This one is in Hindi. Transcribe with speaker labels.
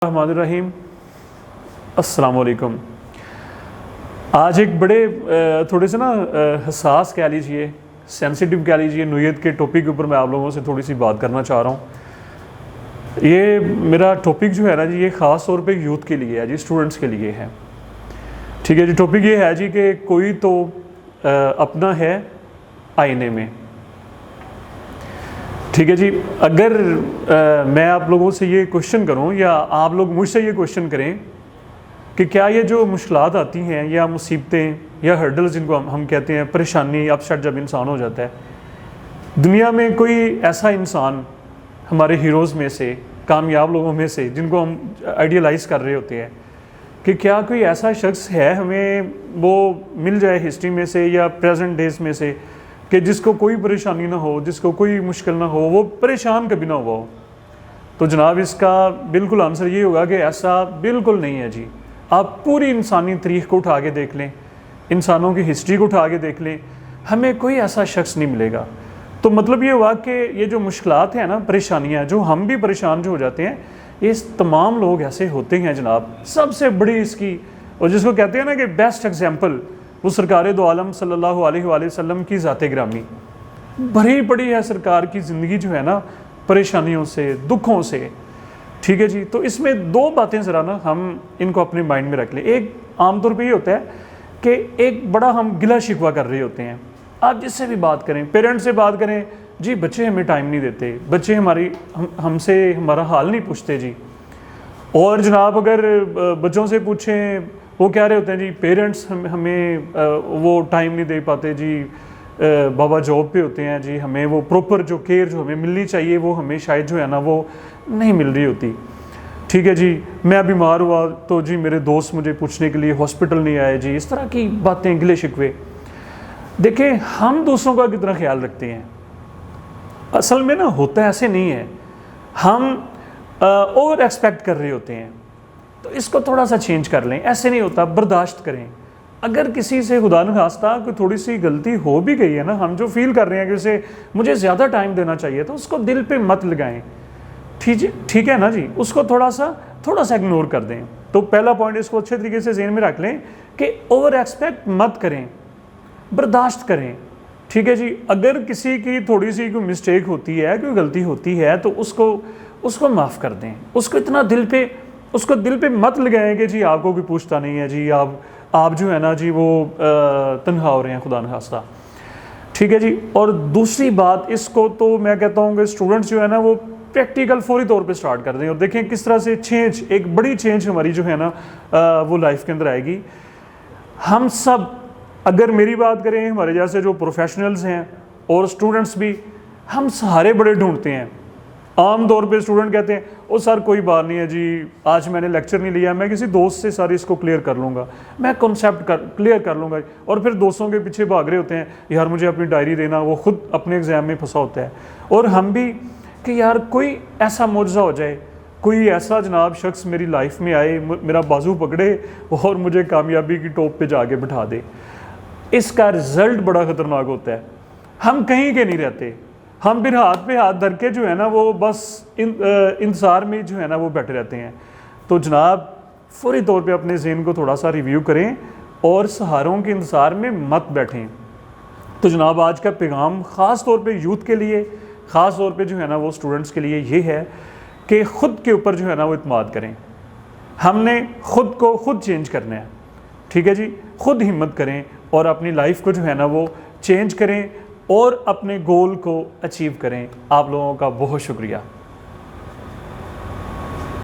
Speaker 1: रहमानिर्रहीम। अस्सलाम वालेकुम। आज एक बड़े थोड़े से ना हसास कह लीजिए, सेंसिटिव कह लीजिए, नोयत के टॉपिक के ऊपर मैं आप लोगों से थोड़ी सी बात करना चाह रहा हूँ। ये मेरा टॉपिक जो है ना जी, ये ख़ास तौर पे यूथ के लिए है जी, स्टूडेंट्स के लिए है। ठीक है जी। टॉपिक ये है जी कि कोई तो अपना है आईने में। ठीक है जी। अगर मैं आप लोगों से ये क्वेश्चन करूं या आप लोग मुझसे ये क्वेश्चन करें कि क्या ये जो मुश्किलात आती हैं या मुसीबतें या हर्डल्स जिनको हम कहते हैं, परेशानी, अपसेट जब इंसान हो जाता है, दुनिया में कोई ऐसा इंसान हमारे हीरोज़ में से, कामयाब लोगों में से जिनको हम आइडियलाइज़ कर रहे होते हैं, कि क्या कोई ऐसा शख्स है हमें वो मिल जाए हिस्ट्री में से या प्रेजेंट डेज में से कि जिसको कोई परेशानी ना हो, जिसको कोई मुश्किल ना हो, वो परेशान कभी ना हुआ हो? तो जनाब इसका बिल्कुल आंसर ये होगा कि ऐसा बिल्कुल नहीं है जी। आप पूरी इंसानी तारीख को उठा के देख लें, इंसानों की हिस्ट्री को उठा के देख लें, हमें कोई ऐसा शख्स नहीं मिलेगा। तो मतलब ये हुआ कि ये जो मुश्किलात हैं ना, परेशानियाँ, जो हम भी परेशान जो हो जाते हैं, ये तमाम लोग ऐसे होते हैं जनाब। सबसे बड़ी इसकी, और जिसको कहते हैं ना कि बेस्ट एग्जाम्पल, वो सरकार दो आलम सल्लल्लाहु अलैहि वसल्लम की ज़ाते गिरामी। भरी पड़ी है सरकार की ज़िंदगी जो है ना परेशानियों से, दुखों से। ठीक है जी। तो इसमें दो बातें ज़रा ना हम इनको अपने माइंड में रख लें। एक आमतौर पे ये होता है कि एक बड़ा हम गिला शिकवा कर रहे होते हैं। आप जिससे भी बात करें, पेरेंट्स से बात करें, जी बच्चे हमें टाइम नहीं देते, बच्चे हमसे हमारा हाल नहीं पूछते जी। और जनाब अगर बच्चों से पूछें, वो कह रहे होते हैं जी पेरेंट्स हमें वो टाइम नहीं दे पाते जी, बाबा जॉब पे होते हैं जी, हमें वो प्रॉपर जो केयर जो हमें मिलनी चाहिए वो हमें शायद जो है ना वो नहीं मिल रही होती। ठीक है जी। मैं बीमार हुआ तो जी मेरे दोस्त मुझे पूछने के लिए हॉस्पिटल नहीं आए जी। इस तरह की बातें, गिले शिकवे। देखें, हम दूसरों का कितना ख्याल रखते हैं, असल में ना होता ऐसे नहीं है। हम ओवर एक्सपेक्ट कर रहे होते हैं। तो इसको थोड़ा सा चेंज कर लें। ऐसे नहीं होता, बर्दाश्त करें। अगर किसी से खुदा न खास्ता कोई थोड़ी सी गलती हो भी गई है ना, हम जो फील कर रहे हैं कि उसे मुझे ज़्यादा टाइम देना चाहिए, तो उसको दिल पे मत लगाएं। ठीक है ना जी। उसको थोड़ा सा इग्नोर कर दें। तो पहला पॉइंट, इसको अच्छे तरीके से ज़हन में रख लें कि ओवर एक्सपेक्ट मत करें, बर्दाश्त करें। ठीक है जी। अगर किसी की थोड़ी सी कोई मिस्टेक होती है, कोई गलती होती है, तो उसको माफ़ कर दें। उसको इतना दिल पे मत लगाएं कि जी आपको कोई पूछता नहीं है जी, आप जो है ना जी वो तन्हा हो रहे हैं, खुदा न खास्ता। ठीक है जी। और दूसरी बात, इसको तो मैं कहता हूँ कि स्टूडेंट्स जो है ना वो प्रैक्टिकल फौरी तौर पे स्टार्ट कर दें और देखें किस तरह से चेंज, एक बड़ी चेंज हमारी जो है ना वो लाइफ के अंदर आएगी। हम सब, अगर मेरी बात करें, हमारे जैसे जो प्रोफेशनल्स हैं और स्टूडेंट्स भी, हम सहारे बड़े ढूंढते हैं। आम तौर पे स्टूडेंट कहते हैं, ओ सर कोई बात नहीं है जी, आज मैंने लेक्चर नहीं लिया, मैं किसी दोस्त से सारी इसको क्लियर कर लूँगा, मैं कॉन्सेप्ट क्लियर कर लूँगा। और फिर दोस्तों के पीछे भाग रहे होते हैं, यार मुझे अपनी डायरी देना, वो खुद अपने एग्ज़ाम में फंसा होता है। और हम भी कि यार कोई ऐसा मौजज़ा हो जाए, कोई ऐसा जनाब शख्स मेरी लाइफ में आए, मेरा बाजू पकड़े और मुझे कामयाबी की टॉप पे जाके बिठा दे। इसका रिज़ल्ट बड़ा ख़तरनाक होता है। हम कहीं के नहीं रहते, हम फिर हाथ पे हाथ धर के जो है ना वो बस इंतज़ार में जो है ना वो बैठे रहते हैं। तो जनाब फौरी तौर पे अपने ज़हन को थोड़ा सा रिव्यू करें और सहारों के इंतज़ार में मत बैठें। तो जनाब आज का पैगाम ख़ास तौर पे यूथ के लिए, ख़ास तौर पे जो है ना वो स्टूडेंट्स के लिए ये है कि ख़ुद के ऊपर जो है ना वो इत्मीनान करें। हमने ख़ुद को खुद चेंज करना है। ठीक है जी। ख़ुद हिम्मत करें और अपनी लाइफ को जो है ना वो चेंज करें और अपने गोल को अचीव करें। आप लोगों का बहुत शुक्रिया।